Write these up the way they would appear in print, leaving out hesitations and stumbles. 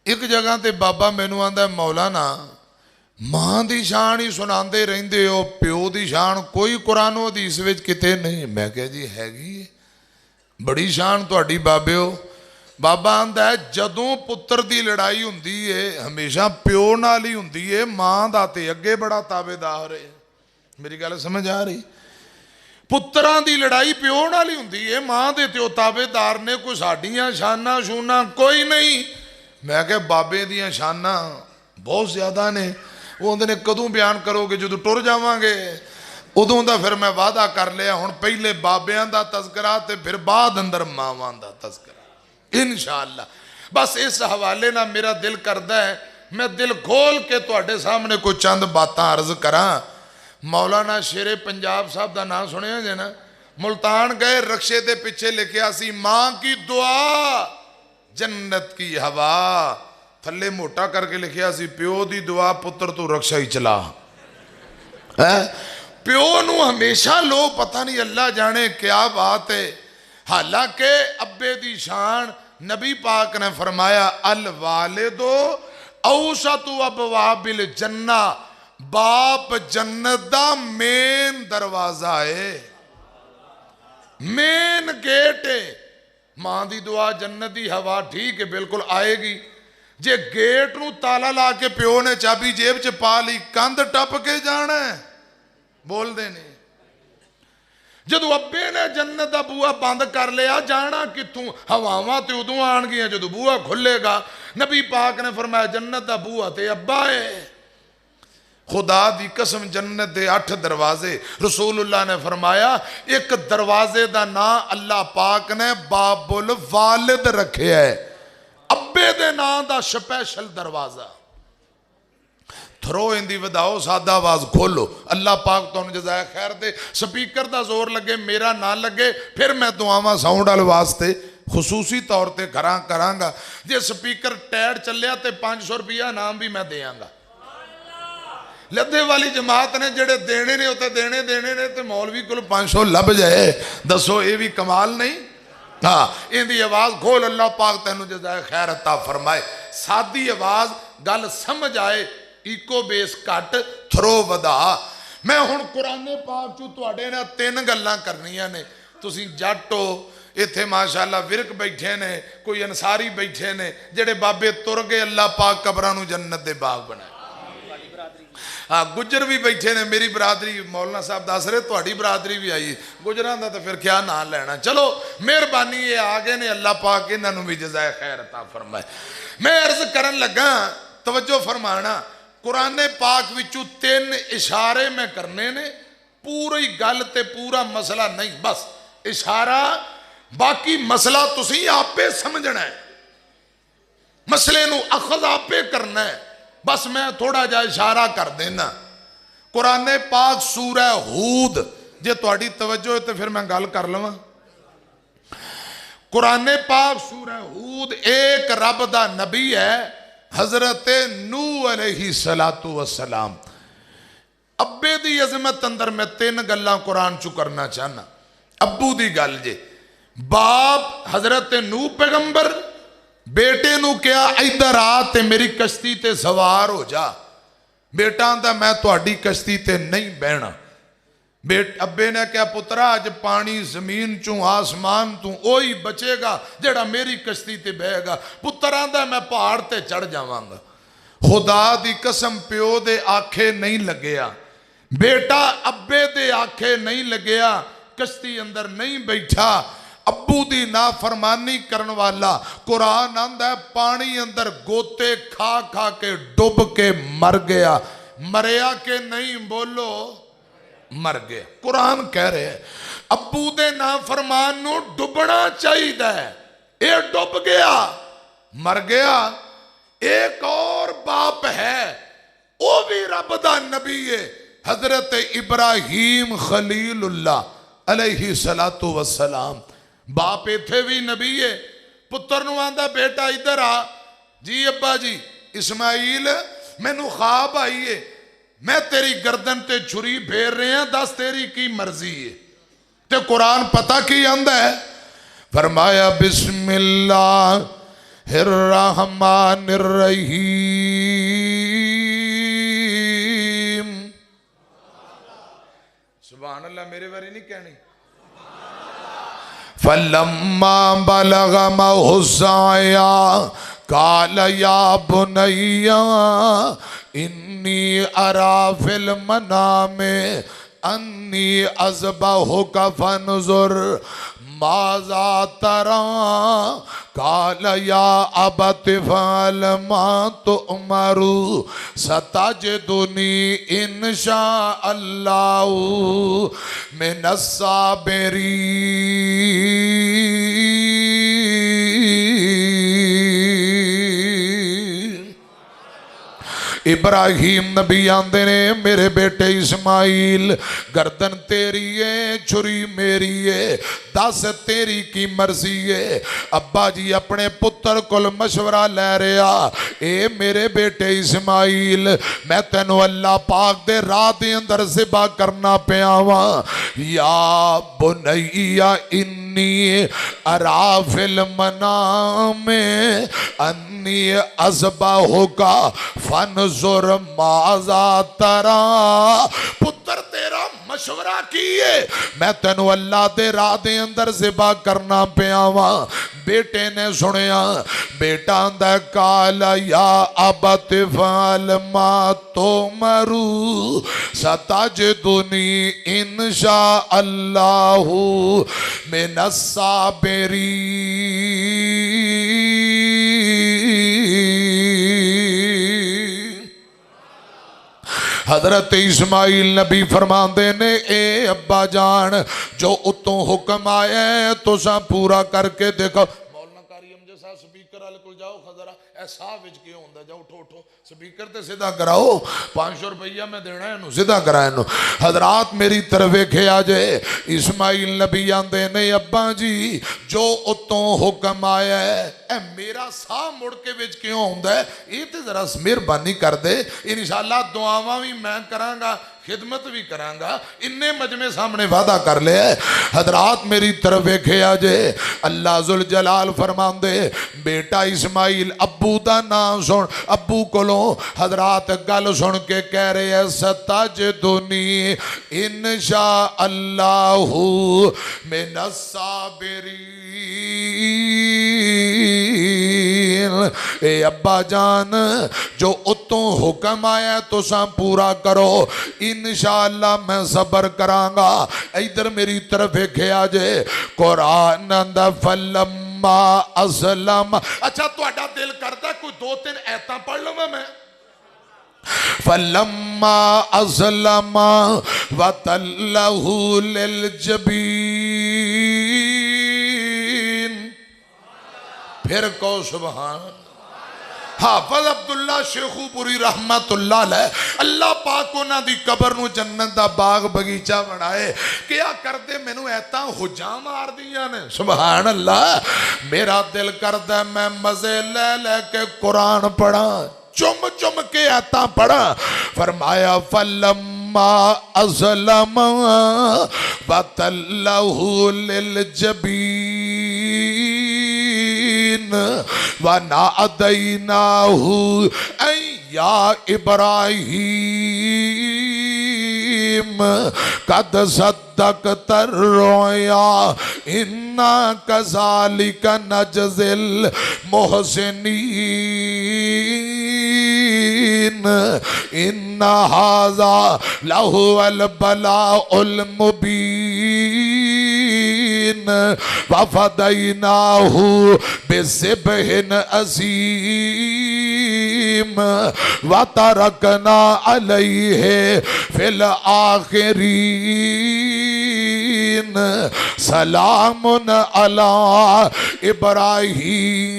ایک جگہ تے بابا مینوں آندا مولانا ماں دی شان ہی سناندے رہندے ہو، پیو دی شان کوئی قرآن و حدیث وچ کتے نہیں۔ میں کہا جی ہے بڑی شان تہاڈی بابیو۔ بابا آندا ہے جدوں پتر دی لڑائی ہوندی ہے ہمیشہ پیو نال ہی ہوندی ہے، ماں دا تے اگے بڑا تابعدار ہے۔ میری گل سمجھ آ رہی؟ پتران دی لڑائی پیو نال ہی ہوندی ہے، ماں دے تے او تابعدار نے، کوئی ساڈیاں شاناں شوناں کوئی نہیں۔ میں کہ بابے دیاں شاناں بہت زیادہ نے۔ وہ اندر نے کدوں بیان کرو گے جدوں ٹر جاواں گے؟ ادوں دا پھر میں وعدہ کر لیا ہن پہلے بابیاں دا تذکرہ تے پھر بعد اندر ماواں دا تذکرہ انشاءاللہ۔ بس اس حوالے نہ میرا دل کردا ہے میں دل کھول کے تواڈے سامنے کوئی چند باتاں عرض کراں۔ مولانا شیر پنجاب صاحب دا نام سنیا جے نا؟ ملتان گئے، رکشے دے پیچھے لکھیا سی ماں کی دعا جنت کی ہوا، تھلے موٹا کر کے لکھیا سی پیو دی دعا پتر تو رکشہ ہی چلا۔ پیو نو ہمیشہ لو پتہ نہیں اللہ جانے کیا بات ہے۔ حالانکہ ابے دی شان نبی پاک نے فرمایا الوالدو اوسط ابواب الجنہ، باپ جنت دا مین دروازہ ہے، مین گیٹ ہے۔ ماں دی دعا جنت دی ہوا ٹھیک ہے بالکل آئے گی، جے گیٹ نو تالا لا کے پیو نے چابی جیب چ پا لی کندھ ٹپ کے جانا ہے، بول دے نہیں۔ جدو ابے نے جنت دا بوہا بند کر لیا جانا کتوں؟ ہواواں تے ادوں آن گیا جدو بوہا کھلے گا۔ نبی پاک نے فرمایا جنت دا بوہا تے ابا ہے۔ خدا دی قسم جنت دے 8 دروازے، رسول اللہ نے فرمایا ایک دروازے دا نام اللہ پاک نے باب الوالد رکھے ہے، ابے دے نام دا سپیشل دروازہ۔ تھرو اندی وداؤ سادہ آواز کھولو، اللہ پاک تو انہیں جزائے خیر دے۔ سپیکر دا زور لگے میرا نہ لگے پھر میں دعاواں ساؤنڈ والے واسطے خصوصی طور تے کراں گا۔ جے سپیکر ٹیڈ چلیا تے 500 روپیہ نام بھی میں دیاں گا۔ لدھے والی جماعت نے جڑے دینے نے ہوتے دینے نے تے مولوی کل 500 لب جائے، دسو اے بھی کمال نہیں؟ ہاں ان دی آواز کھول، اللہ پاک تینوں جزائے خیر عطا فرمائے۔ سادی آواز گل سمجھ آئے، ایکو بیس کٹ تھرو ودا۔ میں ہن قرآن پاک چو تواڈے نے 3 گلاں کرنیاں نے۔ تسی جٹو ایتھے ماشاءاللہ ورک بیٹھے نے، کوئی انصاری بیٹھے نے، جڑے بابے تر گئے اللہ پاک قبراں نو جنت دے باغ بنائے۔ ہاں گجر بھی بیٹھے نے، میری برادری مولانا صاحب دس رہے تواڈی برادری بھی آئی، گجراں دا تو پھر کیا نام لینا۔ چلو مہربانی یہ آگے نے، اللہ پاک انہاں نو بھی جزائے خیر عطا فرمائے۔ میں عرض کرن لگا، توجہ فرمانا، قرآن پاک وچوں 3 اشارے میں کرنے نے، پوری گل تے پورا مسئلہ نہیں، بس اشارہ، باقی مسئلہ تسی آپ پہ سمجھنا ہے، مسئلے نو اخذ آپ پہ کرنا ہے، بس میں تھوڑا جا اشارہ کر دینا۔ قرآن پاک سورہ ہود، جے تواڈی توجہ ہے تو پھر میں گل کر لواں۔ قرآن پاک سورہ ہود، ایک رب دا نبی ہے حضرت نوح علیہ السلام۔ ابے دی عظمت اندر میں 3 گلاں قرآن چو کرنا چاہنا۔ ابو دی گل جے، باپ حضرت نوح پیغمبر بیٹے نو کیا ادھر آ تے میری کشتی تے سوار ہو جا۔ بیٹا آندا میں تواڈی کشتی تے نہیں بہنا۔ ابے نے کیا پترا اج پانی زمین چوں آسمان تو اوہی بچے گا جڑا میری کشتی تے بہے گا۔ پتر آندا میں پہاڑ تے چڑھ جاواں گا۔ خدا دی قسم پیو دے آکھے نہیں لگیا، بیٹا ابے دے آکھے نہیں لگیا، کشتی اندر نہیں بیٹھا۔ ابو دی نافرمانی کرن والا قرآن آندا ہے پانی اندر گوتے کھا کھا کے ڈب کے مر گیا۔ مریا کہ نہیں بولو؟ مر گیا۔ قرآن کہہ رہے ہیں ابو دے نافرمان نو ڈبنا چاہیے ہے، اے ڈب گیا مر گیا۔ ایک اور باپ ہے، وہ بھی رب دا نبی ہے، حضرت ابراہیم خلیل اللہ علیہ السلام۔ باپ ایتھے بھی نبی ہے، پتر نو آندا بیٹا ادھر آ۔ جی ابا جی اسماعیل میں نو خواب آئی ہے، میں تیری گردن تے چھری پھیر رہے ہیں، دس تیری کی مرضی ہے۔ تے قرآن پتہ کی آندا ہے، فرمایا بسم اللہ الرحمن الرحیم. سبحان اللہ میرے بارے نہیں کہنی. فَلَمَّا بَلَغَ مَعَهُ السَّعْيَ قَالَ يَا بُنَيَّ إِنِّي أَرَى فِي الْمَنَامِ أَنِّي أَذْبَحُكَ فَانْظُرْ مَاذَا تَرَىٰ قَالَ يَا أَبَتِ افْعَلْ مَا تُؤْمَرُ سَتَجِدُنِي إِنْ شَاءَ اللَّهُ مِنَ الصَّابِرِينَ. ابراہیم نبی آندے نے میرے بیٹے اسماعیل گردن تیری ہے چھری میری ہے دس تیری کی مرضی ہے. ابا جی اپنے پتر کل مشورہ لے رہا اے میرے بیٹے اسماعیل میں تینو اللہ پاک دے راہ دے اندر ذبح کرنا پیاواں. یا بنیا انی ارا فی المنام انی اذبحک فانظر ماذا ترى. پتر تیرا مشورہ کیے میں تینو اللہ دے راہ دے اندر ذبح کرنا پیاواں. بیٹے نے سنیا بیٹا اندہ قال یا ابت افعل ما تؤمر ستجدنی انشاء اللہ من الصابرین. حضرت اسماعیل نبی فرماندے نے اے ابا جان جو اتوں حکم آیا ہے تو سا پورا کر کے دیکھو. مولانا کاری امجد صاحب سپیکر والے کو جاؤ خضرہ ایسا وچ کیوں ہوندا جاؤ اٹھو اٹھو سپیکر تے سیدھا کراؤ 500 روپیہ میں دینا ہے نو سیدھا کرائے نو. حضرات میری طرف ایکھے آجے اسماعیل نبی آندے نے ابا جی جو اتوں حکم آیا ہے اے میرا ساہ مڑ کے وچ کیوں ہوندا ہے یہ تے ذرا مہربانی کر دے انشاءاللہ دعاواں بھی میں کراں گا خدمت بھی کران گا. انہیں مجمع سامنے وعدہ کر لے. حضرات میری طرف ایکھے آجے اللہ ذوالجلال فرمان دے بیٹا اسماعیل ابو دا نام سن ابو کولوں حضرات گل سن کے کہہ رہے ہیں ستجدنی انشاء اللہ من الصابرین. اے ابا جان جو اتوں حکم آیا تو سا پورا کرو انشاءاللہ میں صبر کران گا. ادھر میری طرف ایک آجے قرآن اندہ فلما اسلم. اچھا تو اڈا دل کرتا کوئی 2-3 ایتاں پڑھ لوں میں. فلما اسلم وتلہ للجبین. پھر کو سبحان. حافظ عبداللہ شیخو پوری رحمت اللہ علیہ اللہ پاک انہاں دی قبر نو جنت دا باغ بگیچہ بنائے. کیا کردے میں نو ایتاں حجاں مار دیا نے سبحان اللہ. میرا دل کردہ میں مزے لے لے کے قرآن پڑھا چم چم کے ایتاں پڑھا. فرمایا فلما اسلم وتلہ للجبین وَنَعَدَيْنَاهُ اَيْ يَا إِبْرَاهِيمُ قَدْ صَدَّقْتَ الرُّؤْيَا إِنَّا كَذَلِكَ نَجْزِي الْمُحْسِنِينَ إِنَّ هَذَا لَهُوَ الْبَلَاءُ الْمُبِينُ وَفَدَيْنَاهُ بِذِبْحٍ عَظِيمٍ وَتَرَكْنَا عَلَيْهِ فِي الْآخِرِينَ سَلَامٌ عَلَىٰ إِبْرَاهِيمَ.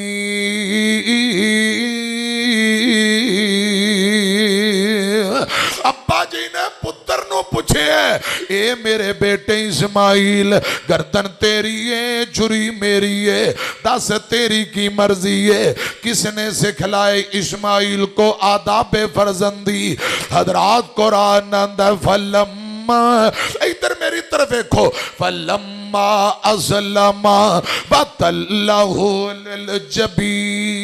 ابا جی نے پتر نو پوچھے ہیں اے میرے بیٹے اسماعیل گردن تیری ہے چھری میری ہے دس تیری کی مرضی ہے. کس نے سکھلائے اسماعیل کو آداب فرزندی. حضرات قرآن اندر فلما ادھر میری طرف دیکھو فلما اسلم وتلہ للجبین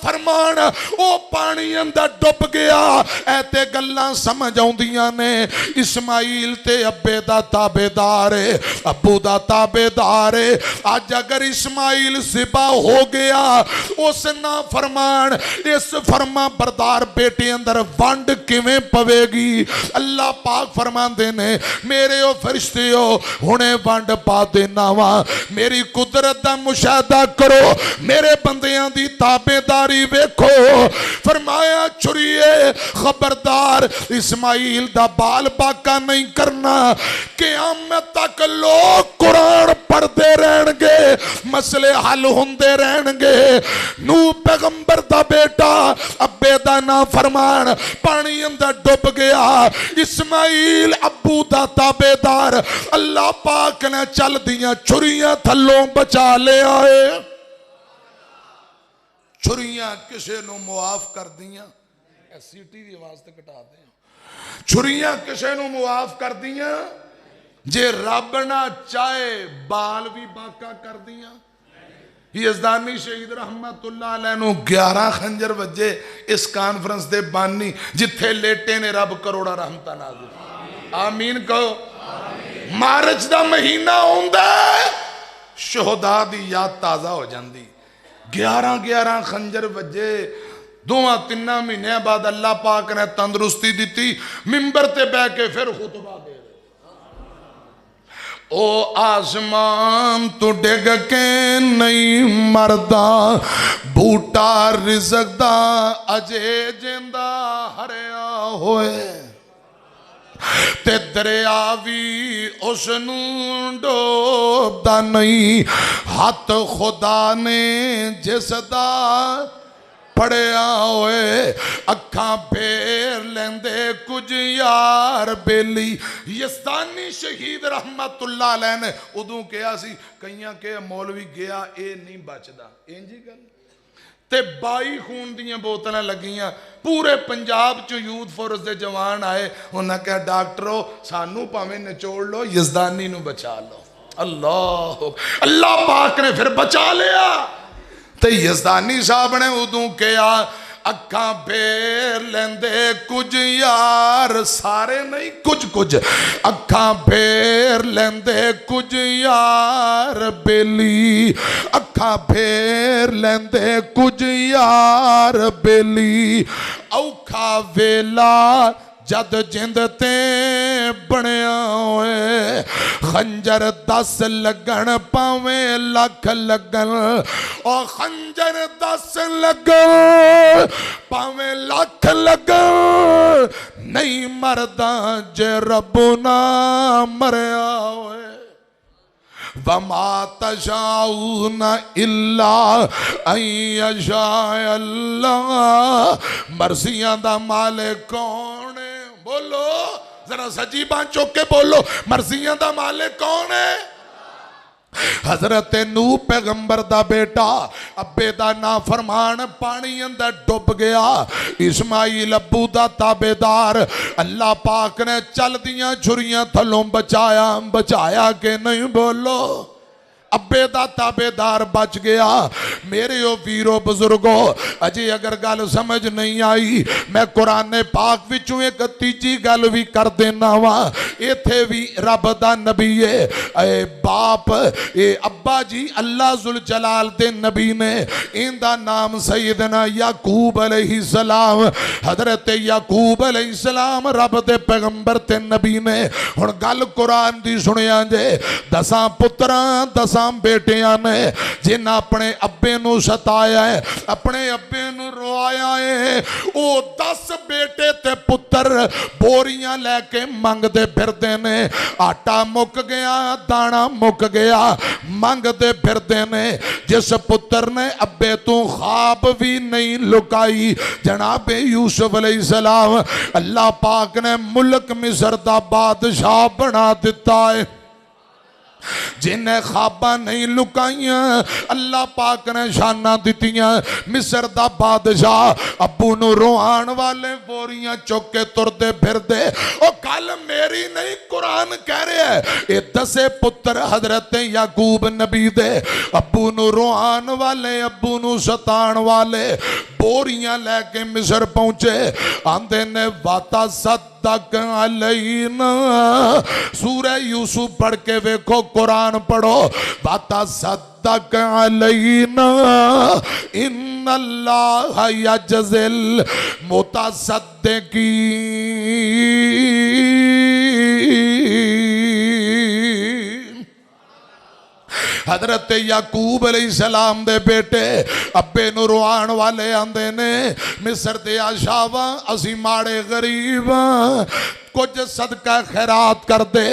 فرمان او پانی اندر ڈب گیا. اے تے گلاں سمجھ آؤندیاں نے. اسماعیل تے ابے دا تابعدار ہے, ابو دا تابعدار ہے. آج اگر اسماعیل ذبح ہو گیا اس نا فرمان اس فرما بردار بیٹے اندر ونڈ کیویں پوے گی. اللہ پاک فرماندے نے میرے او فرشتے ہو ہنے ونڈ پا دینا وا. میری قدرت دا مشاہدہ کرو, میرے بندیاں دی تابعداری ویکھو. فرمایا چھریے خبردار اسماعیل دا بال باقا نہیں کرنا. قیامت تک لوگ قرآن پڑھتے رہن گے, مسئلے حل ہوندے رہن گے. نوح پیغمبر دا بیٹا ابے دا نا فرمان پانی اندر ڈب گیا. اسماعیل ابو دا تابعدار اللہ پاک نے چل دیاں چھریاں تھلوں بچا لے آئے. چھریاں کسے نو معاف کر دیاں. سیٹی دی آواز تے کٹا دیں. چھریاں کسے نو معاف کر دیاں جے رب نہ چاہے بال بھی باقا کر دیاں. یزدانی شہید رحمت اللہ علیہ نو 11 خنجر وجے اس کانفرنس دے بانی جتھے لیٹے نے رب کروڑا رحمتہ نازل. آمین کہو. مارچ دا مہینہ ہوندہ شہداء دی یاد تازہ ہو جاندی. 11 خنجر وجے 2-3 مہینے بعد اللہ پاک نے تندرستی دیتی. ممبر تے بے کے پھر خطبہ دے. او آسمان تو ڈگ کے نہیں مردہ, بوٹا رزق دا اجے جندہ ہریا ہوئے. تے دریا بھی اس نو ڈوب دا نہیں, ہاتھ خدا نے جس دا پڑیا ہوئے. اکھاں پھیر لیندے کچھ یار بیلی. یزدانی شہید رحمت اللہ علیہ نے ادوں کیا سی کئیاں کہ مولوی گیا اے نہیں بچدا. انجی گل تے 22 خون دیاں بوتلیں لگیاں. پورے پنجاب چو یوتھ فورس دے جوان آئے, انہاں کہا ڈاکٹرو سانو پاویں نچوڑ لو یزدانی نو بچا لو. اللہ پاک نے پھر بچا لیا. تے یزدانی صاحب نے ادوں کیا اکھاں پھیر لیندے کچھ یار, سارے نہیں کچھ اکھاں پھیر لیندے کچھ یار بیلی. اکھاں پھیر لیندے کچھ یار بیلی. اوکھا ویلا جد جند تے بنیا ہوئے, خنجر 10 لگن پاویں لکھ لگن. اور خنجر 10 لگن پاویں لکھ لگن, نہیں مرداں جے رب نہ مریا ہوئے. وَمَا تَشَاءُونَ إِلَّا أَن يَشَاءَ اللَّهُ. مرضیاں دا مالک کون ہے؟ بولو ذرا سجی بان چوک کے بولو, مرضیاں دا مالک کون ہے؟ حضرت نوح پیغمبر دا بیٹا ابے دا نافرمان پانی اندر ڈب گیا. اسماعیل ابو دا تابعدار اللہ پاک نے چل دیاں چھریاں تھلوں بچایا کہ نہیں. بولو ابے دا تابعدار بچ گیا. میرے او ویرو بزرگو اجے اگر گل سمجھ نہیں آئی میں قرآن پاک وچوں ایک تیجی گل بھی کر دینا وا. ایتھے بھی رب دا نبی ہے. اے باپ اے ابا جی اللہ ذوالجلال دے نبی نے ان دا نام سیدنا یعقوب علیہ السلام. حضرت یعقوب علیہ السلام رب دے پیغمبر تے نبی نے. ہن گل قرآن دی سنیا جے 10 پتراں 10 بیٹیاں نے جن اپنے ابے نو ستایا ہے, اپنے ابے نو روایا ہے. او 10 بیٹے تے پتر بوریاں لے کے منگ دے پھر دینے. آٹا مک گیا, دانا مک گیا, منگ دے پھر دینے. جس پتر نے ابے تو خواب بھی نہیں لکائی, جناب یوسف علیہ السلام اللہ پاک نے ملک مصر دا بادشاہ بنا دیتا ہے. جنہیں خواباں نہیں لکائیاں اللہ پاک نے شانہ دیتیاں مصر دا بادشاہ ابو نو روان والے بوریاں چوکے تردے پھر دے او کل میری نہیں قرآن کہہ رہے ہیں اے 10 پتر حضرت یعقوب نبی دے ابو نو روان والے ابو نو ستان والے بوریاں لے کے مصر پہنچے آندے نے واتا صدق علینا سورہ یوسف پڑھ کے ویکھو قرآن پڑھو واتا صدق علینا ان اللہ یجزی المتصدقین حضرت یعقوب علیہ السلام دے بیٹے ابے نو روان والے آندے نے مصر دے آشاواں اسی ماڑے غریباں کچھ صدقہ خیرات کر دے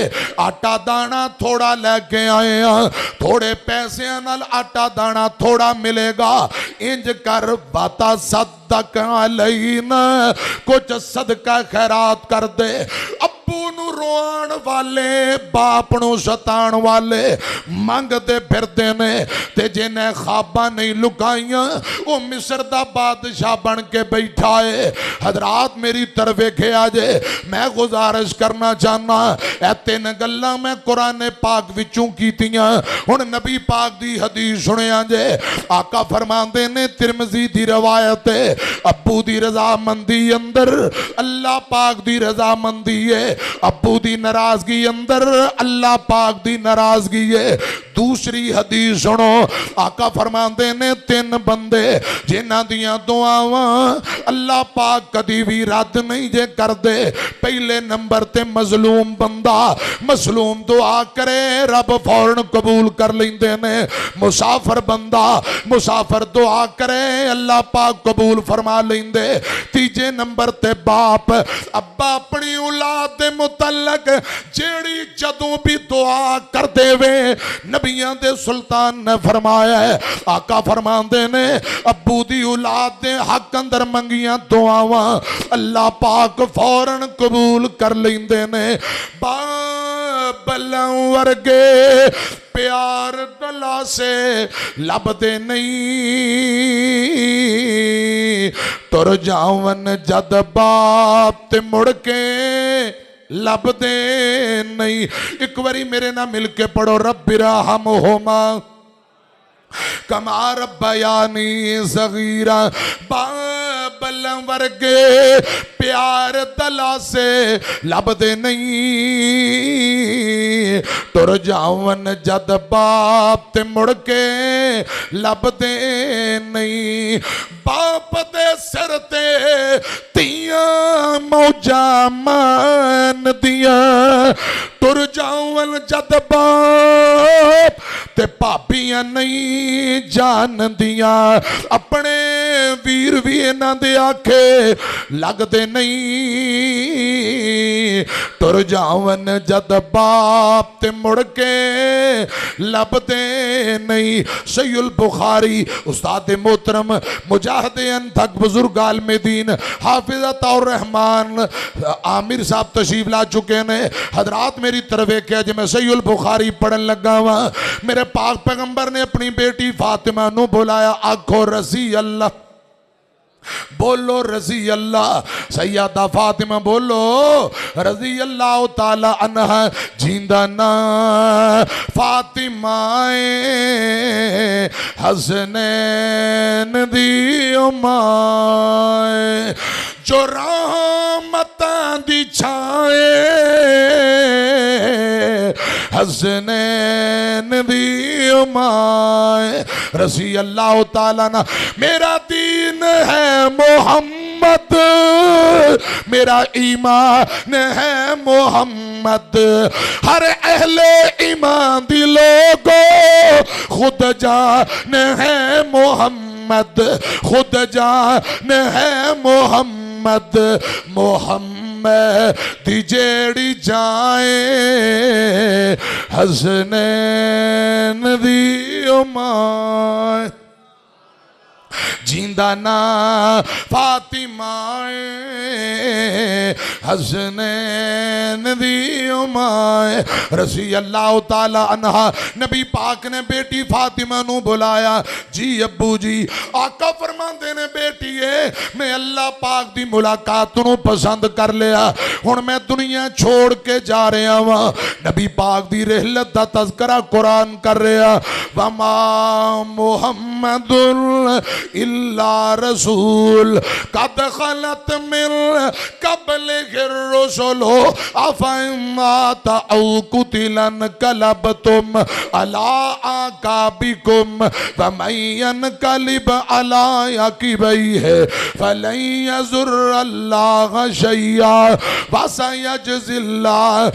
آٹا دانا تھوڑا لے کے آئے ہیں تھوڑے پیسے نال آٹا دانا تھوڑا ملے گا انج کر باتا صدق علینا کچھ صدقہ خیرات کر دے ابو نو روان والے باپ نو ستان والے مانگ دے پھر دینے تے جنہیں خواباں نہیں لکائیاں وہ مصر دا بادشاہ بن کے بیٹھا ہے حضرات میری طرف کے آجے میں گزارش کرنا چاہنا اے 3 گلاں میں قرآن پاک وچوں کیتیاں ہن نبی پاک دی حدیث سنے آجے آقا فرماندے نے ترمذی دی روایت ہے ابو دی رضا مندی اندر اللہ پاک دی رضا مندی ہے ابو دی ناراضگی اندر اللہ پاک دی ناراضگی ہے دوسری حدیث سنو آقا فرماندے نے 3 بندے جنہاں دیاں دعاواں اللہ پاک کدی بھی رد نہیں جے کر دے پہلے نمبر تے مظلوم بندہ مظلوم دعا کرے رب فوراً قبول کر لیندے نے مسافر بندہ مسافر دعا کرے اللہ پاک قبول فرما لیندے تیجے نمبر تے باپ ابا اپنی اولاد دے متعلق جیڑی جدوں بھی دعا کر دے وے نبیان دے سلطان نے فرمایا ہے آقا فرماندے نے ابو دی اولاد دے حق اندر منگیاں دعاواں اللہ پاک فوراً قبول کر لیندے نے بابلاں ورگے پیار دلا سے لب دے نہیں تر جاون جد باپ تے مڑ کے لب دے نہیں ایک باری میرے نہ مل کے پڑھو رب ارحمہما کما ربیانی صغیرا بابلاں ورگے پیار دلا سے لب دے نہیں تر جاون جد باپ تے مڑ کے لب دے نہیں باپ دے سر تے تیاں موجہ مان دیاں تر جاون جد باپ تے پاپیاں نہیں جان دیاں اپنے ویر بھی نہ دے آکھے لگ دے نہیں تر جاون جد باپ تے مڑ کے لب دے نہیں صحیح البخاری استاد محترم مجاہد انتھک بزرگ عالم دین حافظ الرحمن عامر صاحب تشریف لا چکے نے حضرات میری طرف ایک ہے جی میں صحیح البخاری پڑھن لگا ہوا میرے پاک پیغمبر نے اپنی بیٹی فاطمہ نو بلایا آنکھو رضی اللہ بولو رضی اللہ سیدہ فاطمہ بولو رضی اللہ تعالی عنہ جیندہ نا فاطمہ حسنین دی امائے جو رحمتاں دی چھائے حسنین دی امائے رضی اللہ تعالیٰ عنہ میرا دین ہے محمد میرا ایمان ہے محمد ہر اہل ایمان دی لوگوں خود جان ہے محمد خود جان ہے محمد محمد دی جیڑی جائے حسنین دی امائے جیندہ نا فاطمہ حسنین دی امائے رضی اللہ تعالی عنہ نبی پاک نے بیٹی فاطمہ نو بلایا جی ابو جی آقا فرماندے نے بیٹی ہے میں اللہ پاک دی ملاقات نو پسند کر لیا ہن میں دنیا چھوڑ کے جا رہا ہوں نبی پاک دی رحلت دا تذکرہ قرآن کر رہا وما محمد الا رسول قد خلت من قبل الرسل افئن مات او قتل انقلبتم على اعقابكم ومن ينقلب على عقبيه فلن يضر الله شيئا وسيجزي الله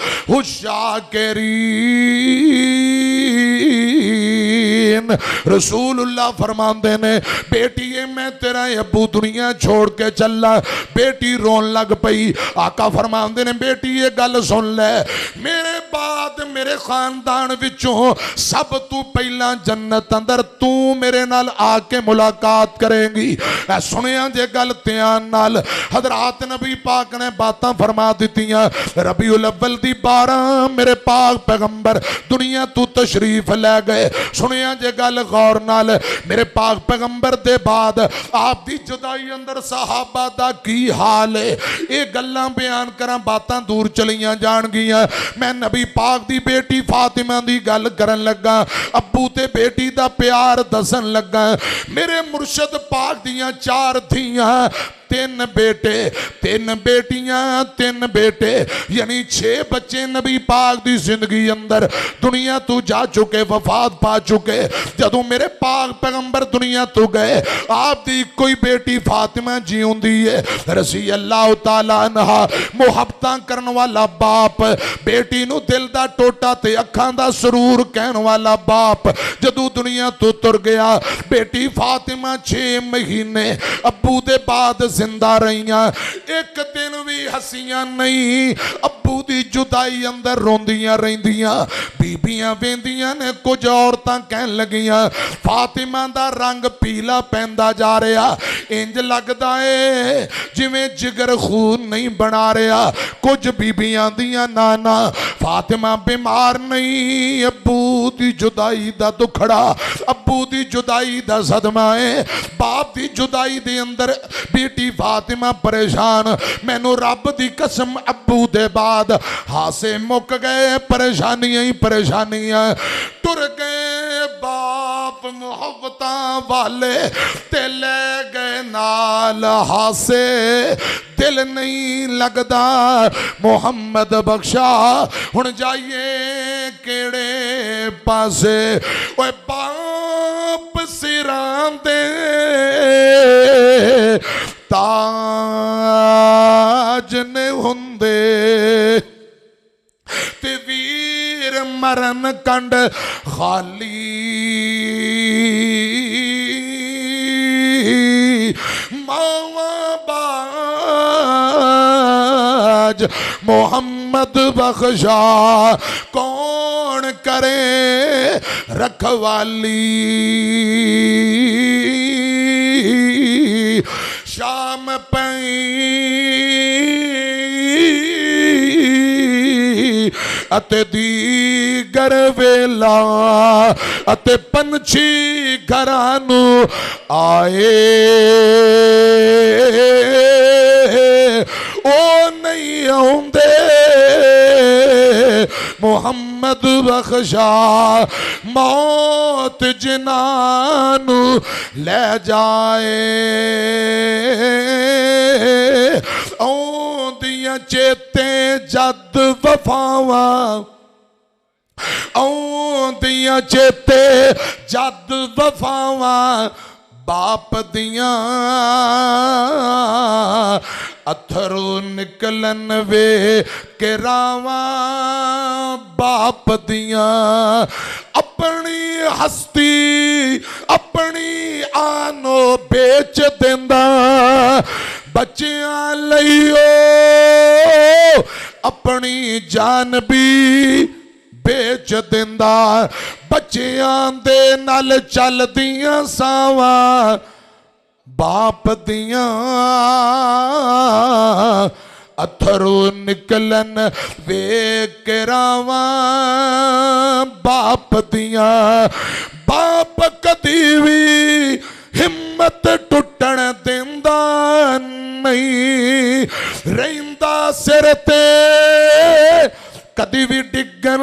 الشاکرین رسول اللہ فرماندے نے بیٹی میں تیرا ابو دنیا چھوڑ کے چلا بیٹی رون لگ پئی آقا فرماندے نے بیٹی یہ گل سن لے میرے بعد میرے خاندان وچوں سب تو پہلا جنت اندر تو میرے نال آ کے ملاقات کریں گی اے سنیاں جے گل تیان نال حضرات نبی پاک نے باتاں فرما دیتیاں ربیع الاول دی 12 میرے پاک پیغمبر دنیا تو تشریف لے گئے سنیاں جے گل غور نال میرے پاک پیغمبر دے بعد آپ دی جدائی اندر صحابہ دا کی حال ہے ایک گلاں بیان کراں باتاں دور چلیاں جان گیاں میں نبی پاک دی بیٹی فاطمہ دی گل کرن لگا ابو تے بیٹی دا پیار دسن لگا میرے مرشد پاک دیاں 4 دھیاں 3 بیٹے 3 بیٹیاں 3 بیٹے یعنی 6 بچے نبی پاک دی زندگی اندر دنیا تو جا چکے وفات پا چکے جدوں میرے پاک پیغمبر دنیا تو گئے آپ دی کوئی بیٹی فاطمہ جیون دی ہے رضی اللہ تعالیٰ عنہ محبتاں کرن والا باپ بیٹی نو دل دا ٹوٹا تے اکھاں دا سرور کہن والا باپ جدوں دنیا تو تر گیا بیٹی فاطمہ 6 مہینے ابو دے بعد زندہ رہیاں ایک دن بھی ہسیاں نہیں ابو دی جدائی اندر روندیاں رہندیاں بیبیاں ویندیاں نے کچھ عورتاں کہن لگیاں فاطمہ دا رنگ پیلا پیندا جا رہا انج لگدا ہے جویں جگر خون نہیں بنا رہا کچھ بیبیاں دیاں نانا فاطمہ بیمار نہیں ابو دی جدائی دا دکھڑا ابو دی جدائی دا صدمہ ہے باپ دی جدائی دے اندر بیٹی فاطمہ پریشان مینو رب دی قسم ابو دے بعد ہاسے مک گئے پریشانیاں ہی پریشانیاں ٹر گئے باپ محبتاں والے تے لے گئے نال ہاسے دل نہیں لگدا محمد بخشا ہن جائیے کیڑے پاسے اوے باپ سراں دے تاج نے ہوندے تے ویر مرن کنڈ خالی ماں باج محمد بخشا کون کرے رکھوالی شام پئی اتے دیگر ویلا اتے پنچھی گھرانو آئے او نہیں آؤندے محمد بخشا موت جنانو لے جائے اون دیاں چیتے جد وفاواں اون دیاں چیتے جد وفاواں باپ دیاں اتھرو نکلن وے کے راواں باپ دیاں اپنی ہستی اپنی آنو بیچ دیندہ بچیاں لئیو اپنی جان بھی بیچ دیندہ بچیاں دے نال چل دیاں ساواں باپ دیاں اتھرو نکلن ویکھ کے راواں باپ دیاں باپ کدی وی ہمت ٹٹن دیندا نہیں رہندا سر تے کدی وی ڈگن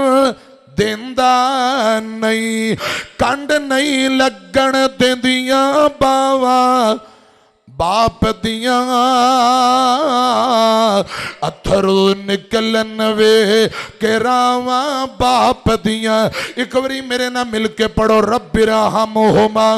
دیندا نہیں کنڈ نہیں لگن دیندیاں باواں باپ دیاں اتھرو نکلن وے کے راواں باپ دیاں ایک واری میرے نہ مل کے پڑھو رب ارحمہما